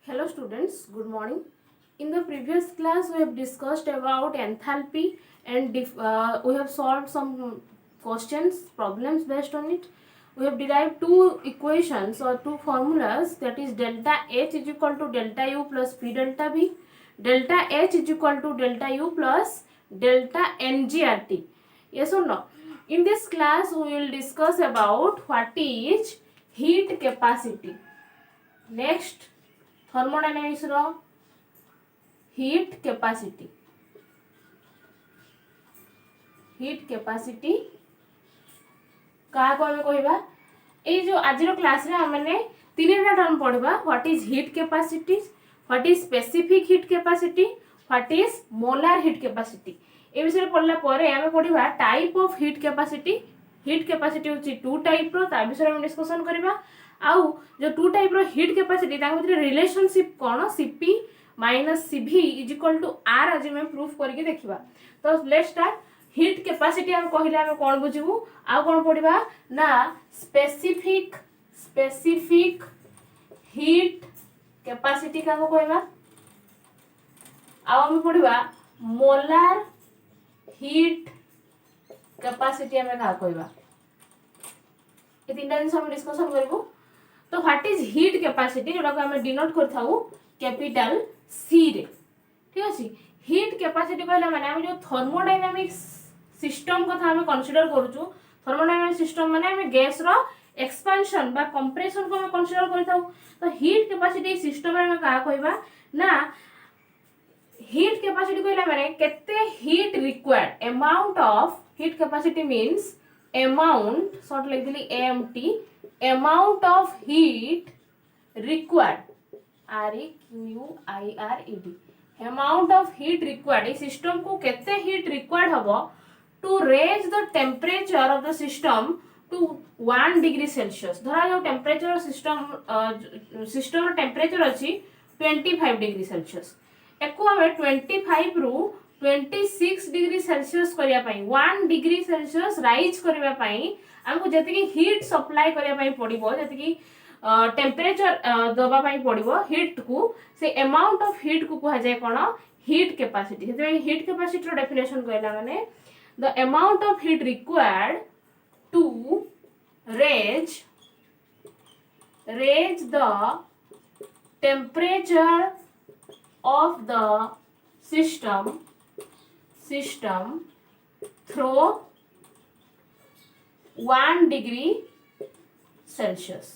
Hello students, good morning. In the previous class we have discussed about enthalpy and we have solved some questions, problems based on it. We have derived two equations or two formulas, that is delta H is equal to delta U plus P delta V, delta H is equal to delta U plus delta NGRT. Yes or no? In this class we will discuss about what is heat capacity. Next, thermodynamics row heat capacity क्या कहबा ए जो आज class रे हमने तीन term पढ़ा what is heat capacity, what is specific heat capacity, what is molar heat capacity. ए विषय पढ़ला परे हमें पढ़ा टाइप ऑफ हीट कैपेसिटी होची टू टाइप रो ता विषय हम डिस्कशन करबा। आउ जो टू टाइप रो हीट कैपेसिटी तांग भितर रिलेशनशिप कोन Cp minus Cv is equal to R आज हम प्रूफ करके देखिबा। तो लेट्स स्टार्ट। हीट कैपेसिटी हम कहले हम कोन बुझिबू आ कोन पढिबा ना स्पेसिफिक हीट कैपेसिटी का कहबा आ हम पढिबा मोलार हीट कैपेसिटी हम का कहबा। ये तीनटा जिन हम डिस्कशन करबू। तो व्हाट इज हीट कैपेसिटी जोटा को हम डिनोट करथाऊ कैपिटल सी रे, ठीक अछि। हीट कैपेसिटी कहला माने हम जो थर्मोडायनामिक्स सिस्टम कथा हम कंसीडर करूछु। थर्मोडायनामिक सिस्टम माने हम गैस रो एक्सपेंशन बा कंप्रेशन को हम कंसीडर करथाऊ। तो हीट कैपेसिटी सिस्टम में का कहबा ना हीट कैपेसिटी कहला माने केते heat required, amount of heat capacity means amount short लिख दिली AMT, amount of heat required, REQUIRED, amount of heat required। इस सिस्टम को केते हीट रिक्वायर्ड हबो to raise the temperature of the system to 1 degree Celsius. धरा जो temperature system temperature अछि 25 degree Celsius, एको हमें 25 रु 26 डिग्री सेल्सियस करिया पई 1 डिग्री सेल्सियस राइज करिया पई हमको जति हीट सप्लाई करिया पई पड़िबो, जति टेम्परेचर दबा पई पड़िबो हीट को, से अमाउंट ऑफ हीट को कहा जाय कोन हीट कैपेसिटी। सेते हीट कैपेसिटी रो डेफिनेशन कहला माने the amount of heat required to raise the temperature of the system through 1 degree Celsius.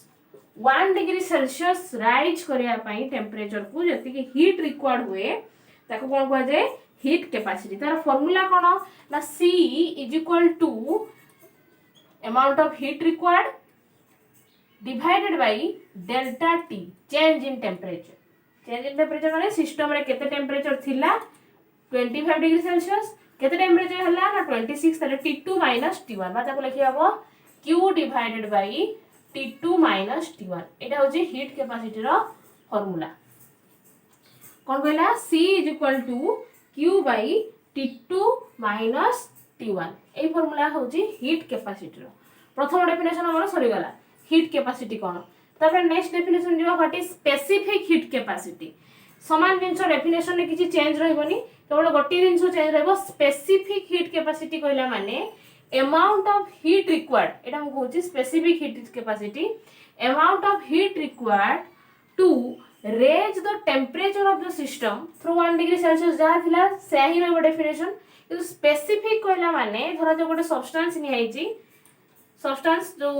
1 degree Celsius rise करिया पई टेम्परेचर को जति कि हीट रिक्वायर्ड हुए ताको कोन कह जाय हीट कैपेसिटी। तार फार्मूला कोन ना C is equal to amount of heat required divided by delta T, change in temperature. Change in temperature माने सिस्टम रे केते टेम्परेचर थिला 25 डिग्री सेल्सियस, केते टेम्परेचर हला ना 26, ताले T2 T1 बा ताको लिखि हबो Q divided by T2 T1। एटा होची हीट कैपेसिटी रो फार्मूला। कोन कहला C is equal to Q by T2 T1। ए फार्मूला होची हीट कैपेसिटी रो प्रथम डेफिनेशन हमर सरी गला हीट कैपेसिटी कोन। तापर नेक्स्ट डेफिनेशन जो what is specific heat capacity. समान जिंस डेफिनेशन में किछि चेंज रहबनी, केवल गोटी जिंस चेंज रहबो। स्पेसिफिक हीट कैपेसिटी कहला माने अमाउंट ऑफ हीट रिक्वायर्ड, एटा हम कहूची specific heat capacity, amount of heat required to raise the temperature of the system through 1 degree Celsius जहा थिला से ही रहबो डेफिनेशन। किंतु स्पेसिफिक कहला माने धरा जो गोटे सब्सटेंस नि आइची, सब्सटेंस जो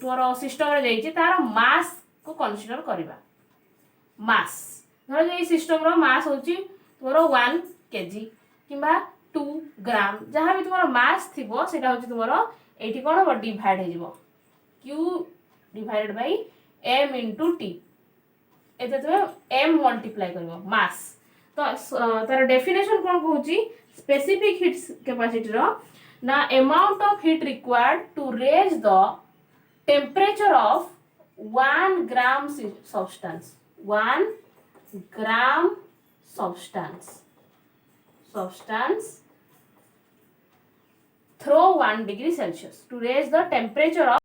तोर सिस्टम रे जाइची तार मास को कंसीडर करबा। मास धर जे सिस्टम रो मास होची तोर 1 केजी किबा 2 ग्राम, जहां भी तुम्हारा मास थिबो सेटा होची तुम्हारा एठी कोन हो डिवाइड हे जिवो Q divided by m into T। एते तो m मल्टीप्लाई करबो मास। तो तार डेफिनेशन कोन कहूची स्पेसिफिक हीट कैपेसिटी रो ना amount of heat required to raise the temperature of 1 gram substance, 1 gram substance through 1 degree Celsius to raise the temperature of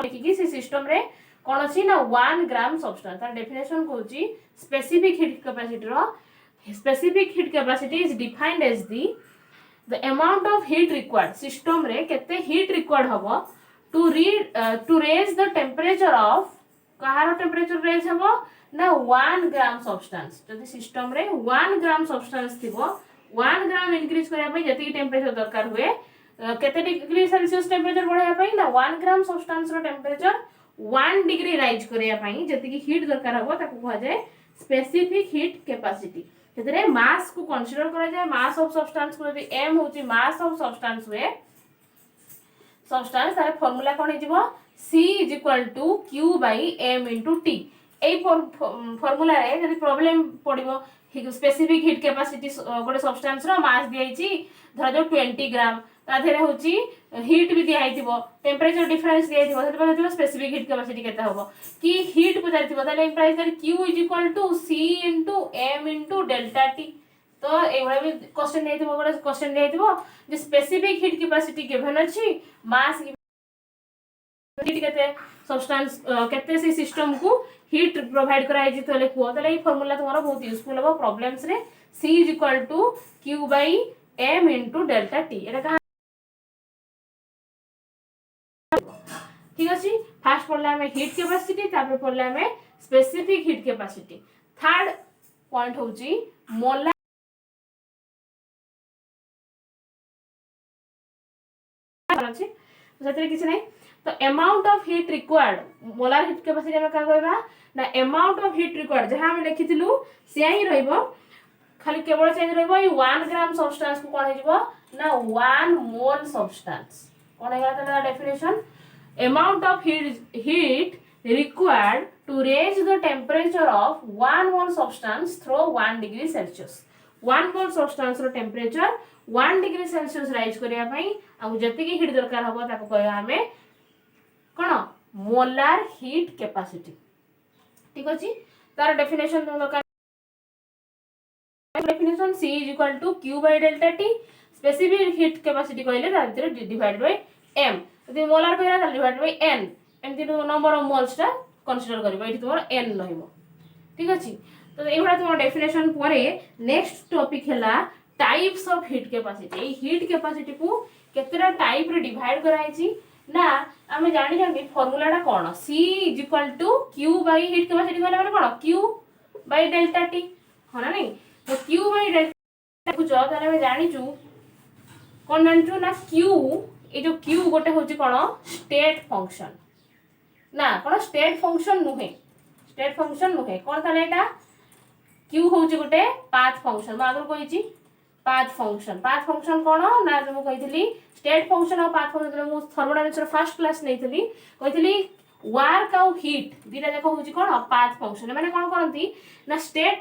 कि से system रे कौन अच्छी ना 1 ग्राम सब्सटेंस तार डेफिनेशन कहूँ स्पेसिफिक हीट कैपेसिटी रो specific heat capacity is defined as the amount of heat required system रे केते heat required हबो to raise the temperature of Kahar temperature raise हबो ना 1 ग्राम सब्सटेंस जदि सिस्टम रे 1 ग्राम सब्सटेंस थिबो 1 ग्राम इंक्रीज करिया पई जति टेम्परेचर दरकार हुए केते डिग्री सेल्सियस टेम्परेचर बढ़ाया पई ना 1 ग्राम सब्सटेंस रो टेम्परेचर 1 डिग्री राइज करिया पई जति की हीट दरकार हबो ताको कहै जाय स्पेसिफिक हीट कैपेसिटी सेतरे मास को कंसीडर करा जाय मास ऑफ सब्सटेंस को यदि m होची मास ऑफ सब्सटेंस हुए सब्सटेंस तार फार्मूला कोन हिजबो c = q/m * t एई फार्मूला रे यदि प्रॉब्लम पडिबो स्पेसिफिक हीट कैपेसिटी गोटे सब्सटेंस रो मास दियाइची धर जो 20 ग्राम ता धेरे होची हीट भी दियाइथिबो टेम्परेचर डिफरेंस दियाइथिबो सेते पता स्पेसिफिक हीट कैपेसिटी केते होबो कि हीट पचारिथिबो ताले implies that q = c * m * delta t तो एवडा भी क्वेश्चन दियाइथिबो गोटे क्वेश्चन दियाइथिबो जे स्पेसिफिक हीट कैपेसिटी गिवन अछि मास हीट केते सब्सटेंस केते से सिस्टम को हीट प्रोवाइड कराइ जी तले को तले ई फार्मूला तुम्हारा बहुत यूजफुल हो प्रॉब्लम्स रे c = q/m * डेल्टा t एटा ठीक अछि फर्स्ट पढ़ले हमें हीट कैपेसिटी तापर पढ़ले हमें specific heat capacity third point होची मोलार अछि जतरे किछ नै तो amount of heat required molar heat capacity हम का कहबा ना अमाउंट ऑफ हीट रिक्वायर्ड जहां हम लिखिथिलु से ही रहइबो खाली केवल चेंज रहइबो ई 1 ग्राम सब्सटेंस को कोन हेजबो ना 1 मोल सब्सटेंस कोन हेगा तला definition amount of heat required to raise the temperature of 1 mole substance through 1 degree Celsius 1 mole substance row temperature 1 degree Celsius rise करिया पई आ जति की हीट दरकार हबो ताको कहया हमें कोन मोलार हीट कैपेसिटी ठीक अछि तार डेफिनेशन दरकार definition c = q/delta t specific heat capacity कहले तार भीतर डिवाइड बाय m यदि मोलार कहला त डिवाइड बाय n एमति नंबर ऑफ मोल्स टा कंसीडर करबो एठी तोर n रहइबो ठीक अछि तो एबडा तोर डेफिनेशन परे नेक्स्ट टॉपिक हैला types of heat capacity A heat capacity को केतेरा टाइप रे डिवाइड कराइची ना हमें जानि जानि फार्मूला टा कोन c = q/हीट कैपेसिटी कहला माने कोन q/delta t हो ना नहीं तो q/delta को जो ताले हमें जानिचू कोन जानिचू ना q ए जो q गोटे होची कोन स्टेट फंक्शन ना कोन स्टेट फंक्शन नुहे कोन ताले एटा q होची गोटे पाथ फंक्शन मैं आगर कहिची पाथ फंक्शन कोन ना जो कहितली स्टेट फंक्शन और पाथ फंक्शन मु थर्मोडायनामिक्स फर्स्ट क्लास नैतली कहितली वर्क और हीट दीटा जाक होची कोन पाथ फंक्शन माने कोन करंती ना स्टेट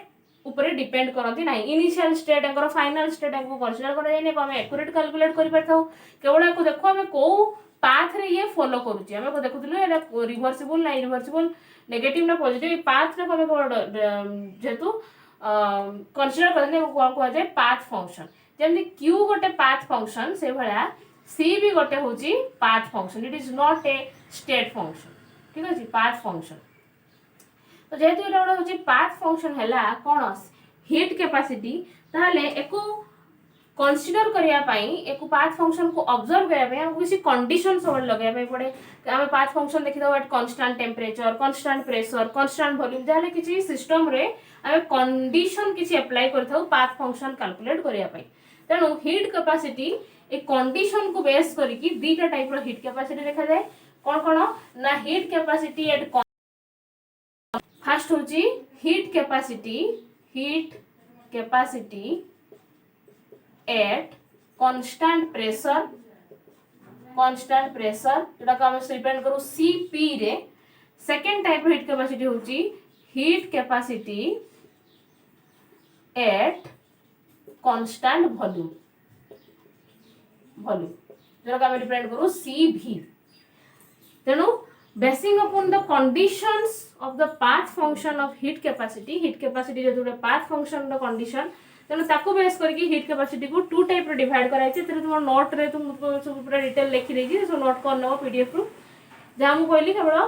ऊपर डिपेंड करती ना initial state anchor final state को कंसीडर करा जाय हम एक्यूरेट कैलकुलेट करि परथाउ केवल को देखो हम को पाथ रे ये फॉलो करूची हम को देखुतलु एटा रिवर्सिबल ना रिवर्सिबल नेगेटिव ना पॉजिटिव पाथ रे हम जेतु कंसीडर करने को जाय पाथ फंक्शन जेमि q गोटे पाथ फंक्शन से भला c भी गोटे होची path function it is not a state function ठीक अछि पाथ फंक्शन तो जेहेतु एटा होची पाथ फंक्शन हैला कोन हीट कैपेसिटी ताले एको कंसीडर करिया पई एको पाथ फंक्शन को ऑब्जर्व करिया पई हम किसी कंडीशन सब लगाया पई पड़े हम पाथ फंक्शन देखि दो at constant temperature constant pressure constant volume जाले किसी सिस्टम रे हम कंडीशन किसी अप्लाई करथौ पाथ फंक्शन कैलकुलेट करिया पई तेनु हीट कैपेसिटी ए कंडीशन को बेस करी कि दीटा टाइप रो हीट कैपेसिटी देखा जाय कोन कोन ना हीट कैपेसिटी एट फर्स्ट होची heat capacity at constant pressure जेटा को हम रिप्रेजेंट करू Cp रे सेकंड टाइप हीट कैपेसिटी होची heat capacity at constant volume जेटा को हम रिप्रेजेंट करू Cv तेनु basing upon the conditions of the path function of heat capacity जो path function रो condition तेनु ताको बेस करके हीट कैपेसिटी को टू टाइप रे डिवाइड कराइ छै तेरे तुम नोट रे तुम सब पूरा डिटेल लिखि देछि सो नोट कर नो पीडीएफ रु जहां मु कहली केवल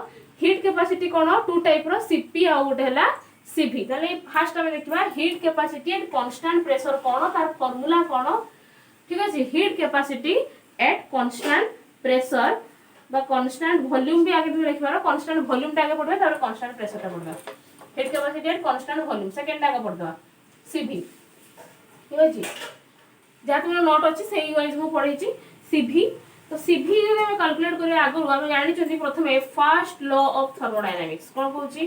हीट कैपेसिटी कोन टू टाइप रो सीपी आ गोटे हला सीवी ताले फास्ट हम देखिबा heat capacity at constant pressure कोन तार फार्मूला कोन ठीक अछि heat capacity at constant pressure बा कांस्टेंट वॉल्यूम भी आगे लिखबार कांस्टेंट वॉल्यूम टा आगे पड़बा तार कांस्टेंट प्रेशर टा पड़बा heat capacity at constant volume second आगे पड़बा सीवी ठीक अछि जहाँ तुम नोट अच्छी से वाइज मु पढ़ी सीवी तो सीवी जो हम कैलकुलेट करिया आगु हम जानि छथि प्रथमे फर्स्ट लॉ ऑफ थर्मोडायनामिक्स कोन कहूची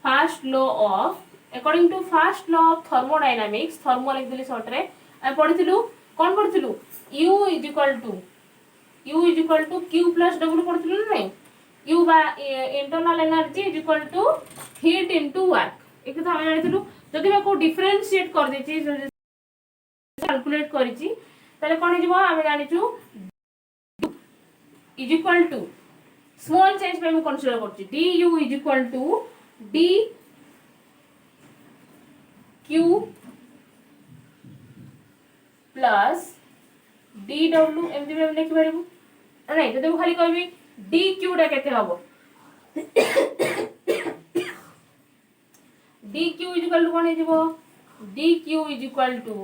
first law of according to first law of thermodynamics thermo लिख देली शॉर्ट रे आ पढ़िथिलु कोन पढ़िथिलु U is equal to Q plus W पढ़िथिलु नै U बा internal energy is equal to heat into work एक हम जानिथिलु जदि मैं को डिफरेंशिएट कर देची कैलकुलेट करिची ताले कोन हिजबो हम जानिचु is equal to small change पे मैं कंसीडर करची du is equal to d q plus dw एमती भी हम लिखि परबो नै तो खाली कहबी dq टा केते हबो dq इज इक्वल टू कोन हिजबो dq is equal to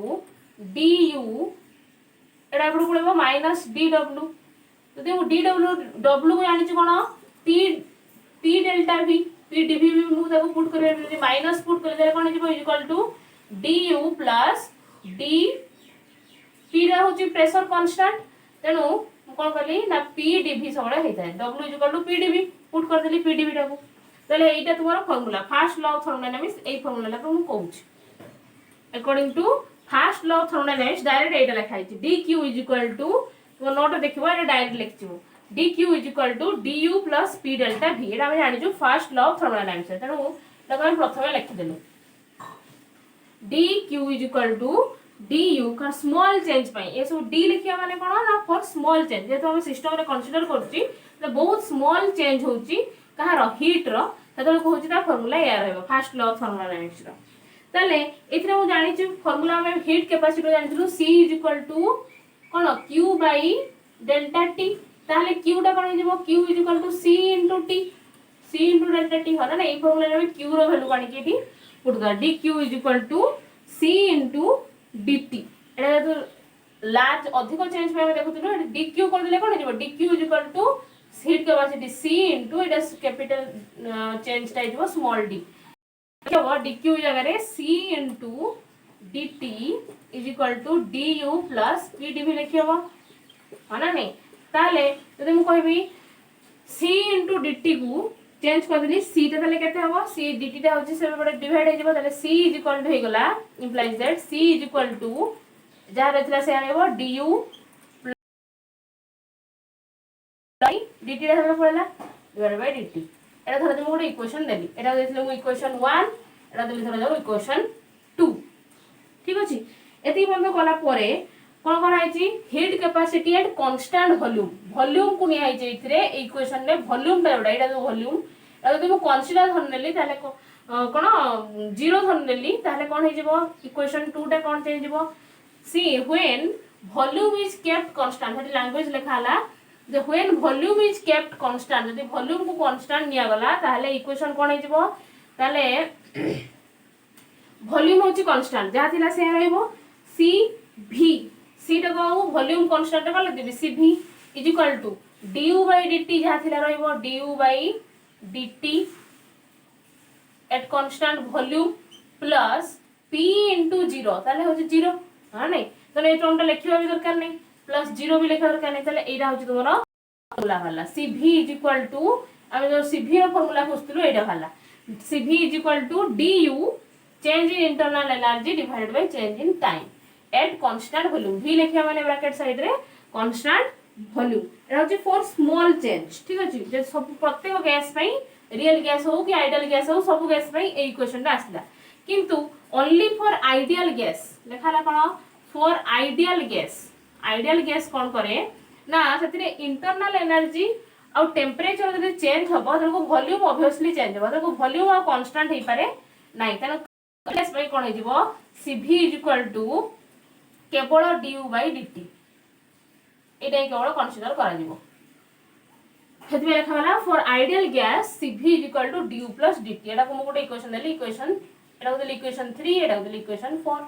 du एडा पड़ पड़बो माइनस dw तो देखो dw को जानि छ कोन p delta v p dv भी मु देखो पुट करे माइनस पुट करे दे कोन हिजबो is equal to du plus d p रा होची प्रेशर कांस्टेंट तेनु कोन करली ना p dv सबले हेताय w is equal to p dv put कर देली p dv टा को तले एटा तुम्हारा formula first law of thermodynamics ए फार्मूला ला को कहूची according to first law of thermodynamics direct एटा लिखाई छी dq इज इक्वल टू तो नोट देखिबो एटा डायरेक्ट लिखिबो dq is equal to du plus p delta v एटा हम जानि जो फर्स्ट लॉ ऑफ थर्मोडायनामिक्स तेनु लगा हम प्रथमे लिखि देलु dq is equal to du का स्मॉल चेंज पई ए सब d लिखिया माने कोन ना फॉर स्मॉल चेंज जे तो हम सिस्टम रे कंसीडर करछि तो बहुत स्मॉल चेंज होछि कहार हीट रो तदल को होछि ता फार्मूला या रहबो फर्स्ट लॉ ऑफ थर्मोडायनामिक्स रो तले एथरे मु जानि छि फार्मूला में हीट कैपेसिटी जानिथिलु c इज इक्वल टू कोन q बाय डेल्टा t ताले q टा कोन हिजबो q is equal to c * t c * delta t होला ना ए फार्मूला रे q रो वैल्यू कानी के टी put the dq is equal to c * dt एटा तो लार्ज अधिक चेंज पे हम देखुथिलु dq कर देले कोन हिजबो dq is equal to heat capacity c * एटा कैपिटल चेंज टा हिजबो स्मॉल d केबो dq जगह रे c * dt is equal to du plus p dv लिखिबो हाना नै ताले जदि मु कहबी c * dt को चेंज कर देली c ता ताले केते हबो c dt ता होची से बडे डिवाइड हे जेबो ताले c इज इक्वल टू हे गला implies that c is equal to जा रहतला से आनेबो du प्लस dt रे हम पड़ला डिवाइड बाय dt एटा धर तुम गोटे इक्वेशन देली एटा देथिले मु इक्वेशन 1 एटा देली धर जाऊ इक्वेशन 2 ठीक अछि एती बंद कला परे कोन करा आइची heat capacity at constant volume को नि आइची इथरे इक्वेशन में वॉल्यूम टा एटा जो वॉल्यूम एटा तुम कंसीडर धर नेली ताले कोन जीरो धर नेली ताले कोन हे जेबो इक्वेशन 2 टा कोन चेंज जेबो C when volume is kept constant हेटी लैंग्वेज लिखाला जे when volume is kept constant यदि वॉल्यूम को कांस्टेंट निया गला ताले इक्वेशन कोन हे जेबो ताले वॉल्यूम होची कांस्टेंट जहा थिला से रहइबो सी v सी टा को वॉल्यूम कांस्टेंट का लिख देबी C v is equal to du by dt जहा थिला रहइबो du by dt at constant volume plus p into 0 ताले होची 0 हां नै तो ए टर्म टा लिखिबा भी दरकार नै प्लस 0 भी लिखा दरकार नै ताले एटा होची तोमरो फार्मूला वाला cv इज इक्वल टू हम जो cv रो फार्मूला खोजतलु एटा वाला cv is equal to du change in internal energy divided by change in time at constant volume v लिखिया माने ब्रैकेट साइड रे constant volume एटा होची फॉर स्मॉल चेंज ठीक अछि जे सब प्रत्येक गैस पई रियल गैस हो कि आइडियल गैस हो सब गैस पई ए इक्वेशन टा आसला किंतु ओनली फॉर आइडियल गैस लेखाला कोन फॉर आइडियल गैस कोन करे ना सेतिरे इंटरनल एनर्जी आ टेंपरेचर जदि चेंज हबो तको वॉल्यूम ऑब्वियसली चेंज हबो तको वॉल्यूम आ कांस्टेंट हे पारे नाही तनो गैस पई कोन हे जिवो cv इज इक्वल टू केवल du by dt एटा केवल कंसीडर करा जिवो हेतु लिखा वाला for ideal gas Cv equal to du plus dt एटा को मो गोटे इक्वेशन देली इक्वेशन एटा को देली इक्वेशन 3 एटा को देली इक्वेशन 4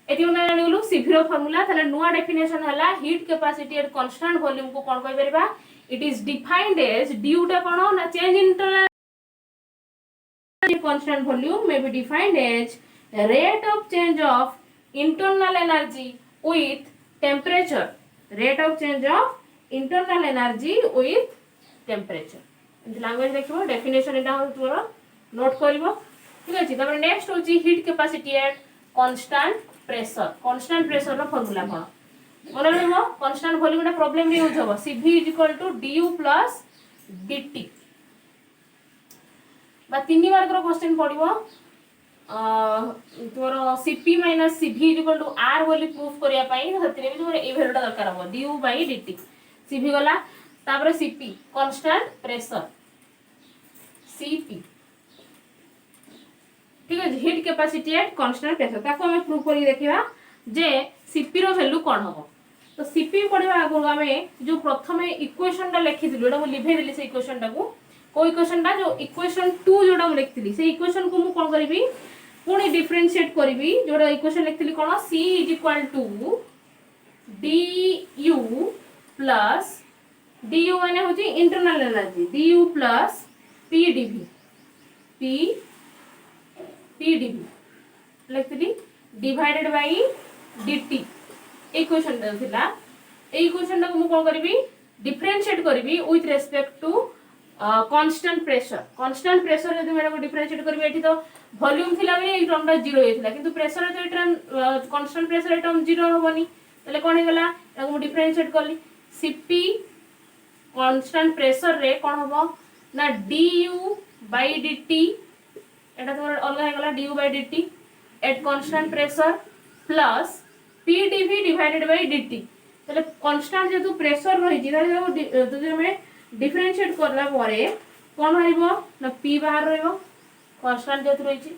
एति हम जानि गेलु Cv रो फार्मूला तले नुवा डेफिनेशन हला heat capacity at constant volume को कोन कहि परबा it is defined as du टा कोन ना change internal constant volume may be defined as rate of change of internal energy with temperature. Rate of change of internal energy with temperature. language देखिबो definition एटा हो तोरा note करबो ठीक अछि तबरे नेक्स्ट होची heat capacity at constant pressure रो फार्मूला कोन मन रहबो कांस्टेंट वॉल्यूम रे प्रॉब्लम रे यूज होबो Cv du plus dt बा 3 मार्क रो क्वेश्चन पडिबो तोर Cp - Cv r बोली प्रूफ करिया पई हतरे भी तोर ए वैल्यूटा दरकार हो du/dt Cv गला तापर Cp कांस्टेंट प्रेशर Cp ठीक है heat capacity at constant pressure ताको हम प्रूफ करी देखिबा जे Cp रो वैल्यू कोन हो तो Cp पडिबा आगु हमें जो प्रथमे इक्वेशन टा लिखिथिलु एटा मु लिभे देली से इक्वेशन टा को कोई इक्वेशन टा जो इक्वेशन 2 जोडा हम लिखथिली से इक्वेशन को मु कोन करबी पुनी डिफरेंशिएट करबी जोडा इक्वेशन लिखथिली कोन C = du प्लस du माने होची internal energy du plus pdv लिखथिली डिवाइडेड बाय dt इक्वेशन टा थिला ए इक्वेशन टा को मु कोन करबी डिफरेंशिएट करबी with respect to constant pressure यदि मेरा को डिफरेंशिएट करबे एठी तो वॉल्यूम थिला बेले ए टर्म टा 0 हेथिला किंतु प्रेशर तो टर्म कांस्टेंट प्रेशर टर्म 0 होबनी तले कोन हे गला एगो डिफरेंशिएट करली Cp कांस्टेंट प्रेशर रे कोन होबो ना du/dt एटा तो अलगा हे गला du/dt at constant pressure plus pdv divided by dt तले कांस्टेंट जेतु प्रेशर रही जे तो हमें डिफरेंशिएट करला परे कोन होइबो ना p बाहर रहइबो कांस्टेंट जेतु रही छी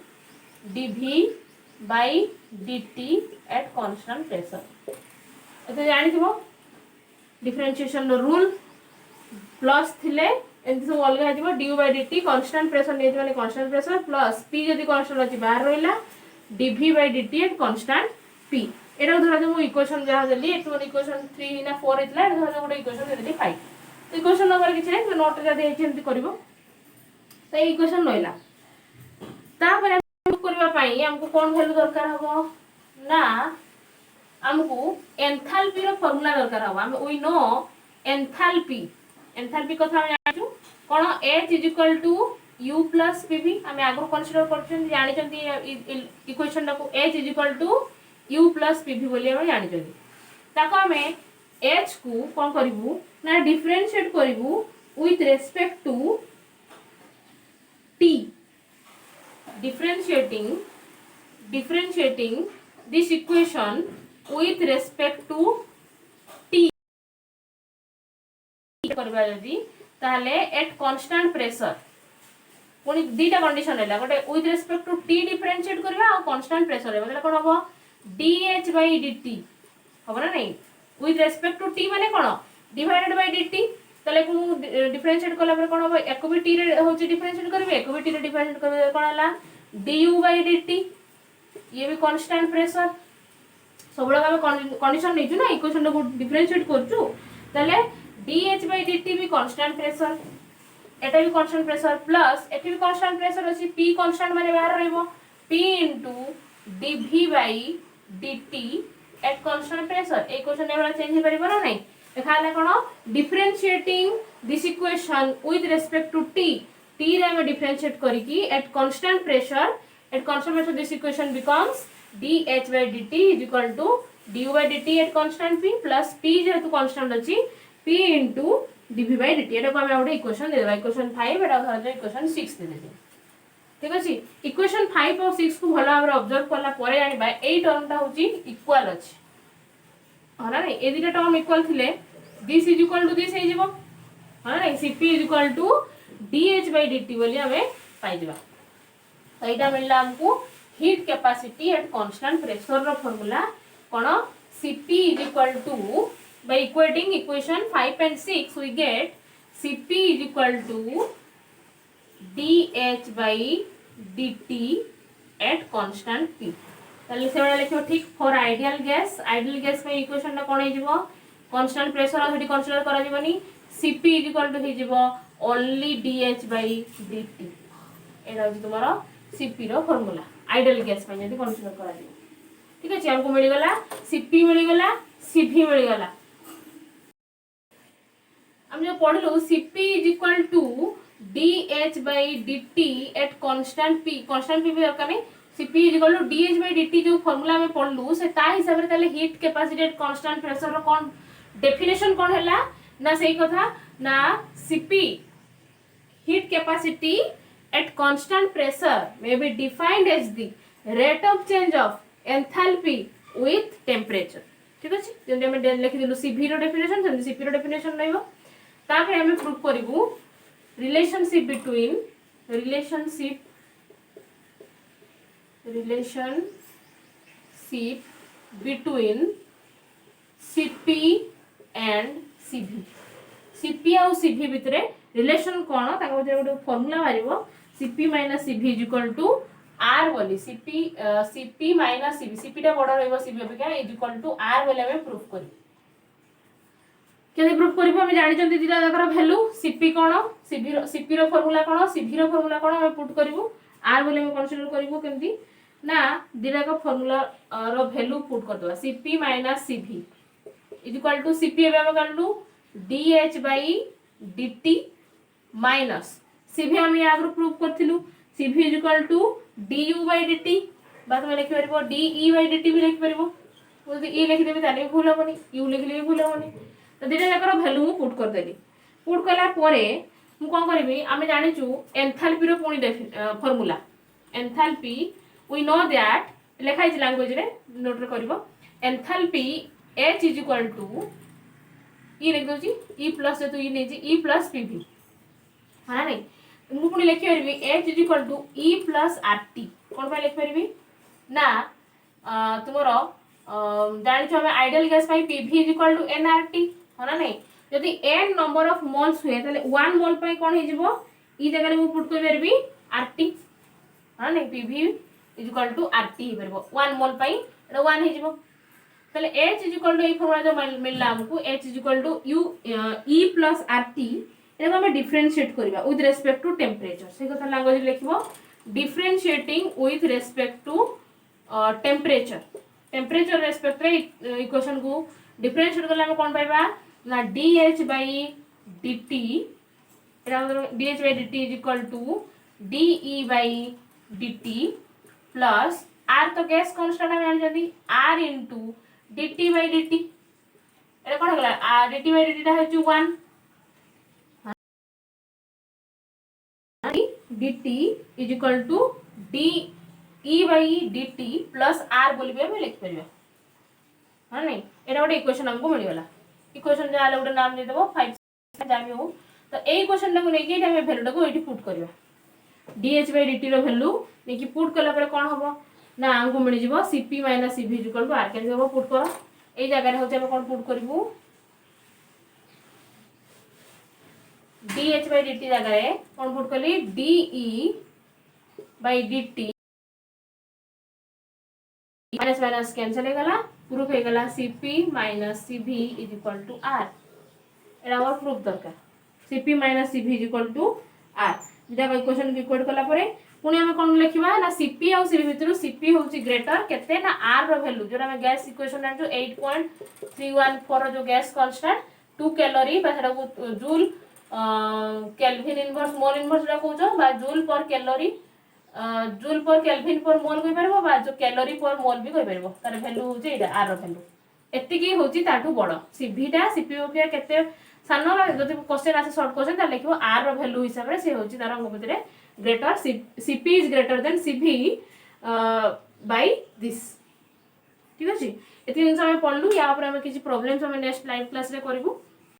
dv/dt एट कांस्टेंट प्रेशर एते जानि थिबो डिफरेंशिएशन रो रूल प्लस थिले एंति सब अलगा हेतिबो du/dt कांस्टेंट प्रेशर नै माने कांस्टेंट प्रेशर प्लस p जदि कांस्टेंट अछि बाहर रहिला dv/dt एट कांस्टेंट p एटा धरा जो इक्वेशन जहा देली एतो इक्वेशन 3 ना 4 इतला धरा जो गोटे इक्वेशन देली 5 इक्वेशन नंबर किछ नै तो नोट रे देछि एंति करबो तो इक्वेशन नइला तापर प्रूफ करबा पई हमको कोन वैल्यू दरकार हबो ना हमको एंथैल्पी रो फार्मूला दरकार हबो हम वी नो एंथैल्पी कथा हम जानु कोन H = U + Pv हम आगो कंसीडर करछन जानि चंती इक्वेशन को H = U + Pv बोली हम जानि चंती ताको हमें H को कोन करिवु ना डिफरेंशिएट करिवु with respect to T differentiating this equation with respect to T करबा जदी ताले एट कांस्टेंट प्रेशर कोनी दीटा कंडीशन हैला गोटे with respect to T differentiate करबा आ कांस्टेंट प्रेशर मतलब कोन हो dH/dt हो ना नहीं विथ रेस्पेक्ट टू T माने कोन डिवाइडेड बाय dt तले को डिफरेंशिएट करला पर कोन हो एको भी T रे होची डिफरेंशिएट करबे एको भी T रे डिफरेंशिएट करबे कोन हला du/dt ये भी कांस्टेंट प्रेशर सबला हम कंडीशन नै छु ना इक्वेशन को डिफरेंशिएट करछु तले dH/dt भी कांस्टेंट प्रेशर एटा भी कांस्टेंट प्रेशर प्लस एटी भी कांस्टेंट प्रेशर अछि P कांस्टेंट माने बाहर रहइबो P * dV/dt at constant pressure ए क्वेश्चन एवला चेंज हे परिबो ना नै देखाला कोन differentiating this equation with respect to T रे हम डिफरेंशिएट करिकी at constant pressure this equation becomes dH/dt = du/dt at constant P plus P जेतु कांस्टेंट अछि P * dV/dt एटा को हम आउटे इक्वेशन दे देबा इक्वेशन 5 एटा धर इक्वेशन 6 दे देबे ठीक अछि इक्वेशन 5 और 6 को भला हमर ऑब्जर्व करला परे जानिबा एई टर्म टा होची इक्वल अछि हना नै ए दिटा टर्म इक्वल थिले this is equal to this हे जेबो हना नै Cp = dH/dt बोली हमें पाइ दिबा तो एटा मिलला हमको heat capacity at constant pressure रो फार्मूला कोन Cp = by equating equation 5 and 6 we get Cp is equal to dH by dt at constant P ताले से वाला लिखो ठीक फॉर आइडियल गैस में इक्वेशन कोन हे जिवो कांस्टेंट प्रेशर और हेडी कंसीडर करा जिवनी Cp इज इक्वल टू हे जिवो ओनली dH by dt एटा हो तुम्हारा Cp रो फार्मूला आइडियल गैस में जदी कंसीडर करा जिवो ठीक अछि हमको मिल गला Cp मिल गला Cv मिल गला हम जो पढ़लु Cp is equal to dH by dt at constant P भी दरकार नहीं Cp is equal to dH by dt जो फार्मूला में पढ़लु से ता हिसाब रे ताले heat capacity at constant pressure रो कोन डेफिनेशन कोन हैला ना सही कथा ना Cp heat capacity at constant pressure may be defined as the rate of change of enthalpy with temperature ठीक अछि जेंते हम लिखि दिलु Cv रो डेफिनेशन सेंते Cp रो डेफिनेशन रहइबो तापर हम प्रूफ करिवु relationship between Cp and Cv Cp और Cv भितरे रिलेशन कोन ताका भितरे गोटे फार्मूला मारिवो Cp - Cv = R बोली Cp - Cv Cp टा बड़ रहइबो Cv अपेक्षा = R बोली हम प्रूफ करी केते प्रूफ करिवो हम जानि चंती दिला दकर वैल्यू Cp कोन Cp रो फार्मूला कोन Cv रो फार्मूला कोन हम पुट करिवो R बोली हम कंसीडर करिवो केमती ना दिला का फार्मूला रो वैल्यू पुट कर दवा Cp - Cv = Cp हम करलु dH by dt minus Cv हम या आगु proof करथिलु Cv = du by dt बात में लिखि परबो de by dt भी लिखि परबो बोलते e लिखि देबे ताले भूल होबनी u लिखले भी भूल होबनी तो दिटा जाकर वैल्यू पुट कर देली पुट कला परे मु कोन करबी आमे जानि छु एंथैल्पी रो पुनी formula enthalpy we know that लिखाइ छ लैंग्वेज रे नोट रे करबो एंथैल्पी H = ई लिख दो छी e प्लस तो ई नै छी e प्लस pv हां नै मु पुनी लिखि परबी H = e प्लस RT कोन पय लिखि परबी ना तुमरो जानि छ हम आइडियल गैस पय pv = nRT हां नै यदि n नंबर ऑफ मोल्स हुए ताले 1 मोल पय कोन हे जिवो ई जगह रे मु पुट कर परबी RT हां नै pv = RT हे परबो 1 मोल पय एटा 1 हे जिवो ताले H = ई फार्मूला जो मिलला हमको H = u e plus RT एटा हम डिफरेंशिएट करबा विथ रिस्पेक्ट टू टेंपरेचर से कथा लैंग्वेज लिखबो differentiating with respect to temperature respect रे इक्वेशन को डिफरेंशिएट करला हम कोन पाइबा ना dH by dt Etah dH by dt = de by dt plus r तो गैस कांस्टेंट हम जान जदी r into dt by dt एटा कोन हला r dt by dt टा है 1 dt = de by dt plus r बोली भी हम लिख परिबा हां नै एटा गोटे इक्वेशन हमको मिल गेला इक्वेशन जे आले गोटे नाम दे देबो 5 जामी हो तो एई क्वेश्चन को लेके हम वैल्यू को एठी पुट करबा dH by dt रो वैल्यू नेकी पुट कला पर कोन हबो ना हमको मिल जिवो Cp - Cv = R के जब पुट करो एई जगह रे होते हम कोन पुट करबू dH by dt जगह रे कोन पुट करली de by dt minus minus cancel हो गला प्रूफ हो गला Cp - Cv = R एटा और प्रूफ दरकार Cp - Cv = R जेटा इक्वेशन इक्वेट कला परे पुनी हम कोन लिखिबा ना Cp और Cv भितरु Cp होची ग्रेटर केते ना R रो वैल्यू जोरा हम गैस इक्वेशन जानजो 8.314 जो गैस कांस्टेंट 2 कैलोरी बा सेटा को joule kelvin inverse mole inverse रा कहजो बा जूल पर कैलोरी जूल पर केल्विन पर मोल कहि परबो बा जो कैलोरी पर मोल भी कहि परबो तार वैल्यू होची एटा R रो वैल्यू एत्तिकी होची ताठू बड़ Cv टा Cp के केते सानो जदि क्वेश्चन आसे शॉर्ट क्वेश्चन ता लिखिबो R रो वैल्यू हिसाब रे से होची तार अंग भितरे greater Cp is greater than Cv by this ठीक अछि एति दिन समय पढलु या ऊपर हम किछि प्रॉब्लम्स हम नेक्स्ट लाइव क्लास रे करिवु